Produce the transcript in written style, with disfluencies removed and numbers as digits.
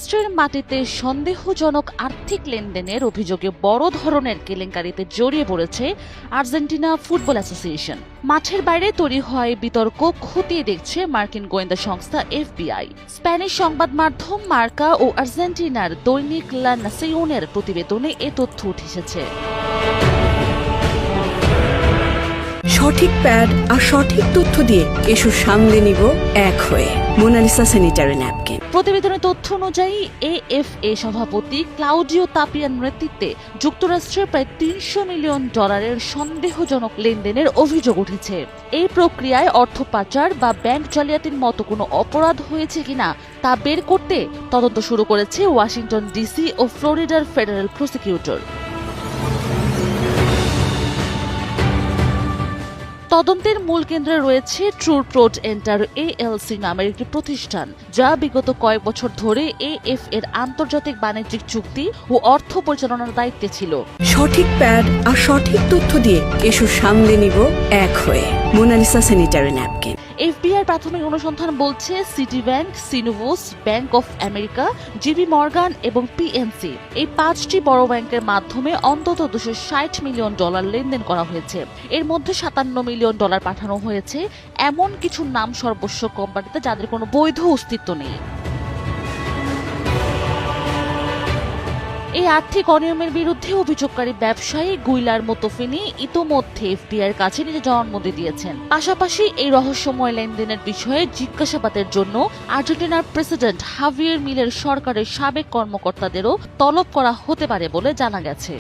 যুক্তরাষ্ট্রের মাটিতে সন্দেহজনক আর্থিক লেনদেনের অভিযোগে বড় ধরনের কেলেঙ্কারিতে জড়িয়ে পড়েছে আর্জেন্টিনা ফুটবল অ্যাসোসিয়েশন। মাঠের বাইরে তৈরি হয় বিতর্ক খতিয়ে দেখছে মার্কিন গোয়েন্দা সংস্থা এফবিআই। স্প্যানিশ সংবাদ মাধ্যম মার্কা ও আর্জেন্টিনার দৈনিক লা নাসিওনের প্রতিবেদনে এ তথ্য উঠে এসেছে। সঠিক প্যাড আর সঠিক তথ্য দিয়ে এসব সামলে নিব এক হয়ে। Monalisa sanitary napkin. প্রতিবেদনের তথ্য অনুযায়ী এএফএ সভাপতি ক্লাউডিও তাপিয়ার নেতৃত্বে যুক্তরাষ্ট্রের প্রায় $300 মিলিয়ন সন্দেহজনক লেনদেনের অভিযোগ উঠেছে। এই প্রক্রিয়ায় অর্থ পাচার বা ব্যাংক জালিয়াতির মতো কোনো অপরাধ হয়েছে কিনা তা বের করতে তদন্ত শুরু করেছে ওয়াশিংটন ডিসি ও ফ্লোরিডার ফেডারেল প্রসিকিউটর। তদন্তের মূল কেন্দ্রে রয়েছে ট্রুপ্রোড এন্টার এএলসি নামের একটি প্রতিষ্ঠান, যা বিগত কয়েক বছর ধরে এএফ এর আন্তর্জাতিক বাণিজ্যিক চুক্তি ও অর্থ পরিচালনার দায়িত্বে ছিল। সঠিক প্যাড আর সঠিক তথ্য দিয়ে এসব সামলে নিব এক হয়ে। Monalisa sanitary napkin. এফবিআই প্রাথমিক অনুসন্ধান বলছে Citibank, Synovus, Bank of America, JP Morgan এবং পিএনসি এই 5টি বড় ব্যাংকের মাধ্যমে অন্তত $260 মিলিয়ন লেনদেন করা হয়েছে। এর মধ্যে $57 মিলিয়ন পাঠানো হয়েছে এমন কিছু নাম সর্বস্ব কোম্পানিতে যাদের কোনো বৈধ অস্তিত্ব নেই। এই আর্থিক অনিয়মের বিরুদ্ধে অভিযোগকারী ব্যবসায়ী গুইলার মোতোফিনি ইতোমধ্যে এফবিআইয়ের কাছে নিজে জবানবন্দি দিয়েছেন। পাশাপাশি এই রহস্যময় লেনদেনের বিষয়ে জিজ্ঞাসাবাদের জন্য আর্জেন্টিনার প্রেসিডেন্ট হাভিয়ের মিলের সরকারের সাবেক কর্মকর্তাদেরও তলব করা হতে পারে বলে জানা গেছে।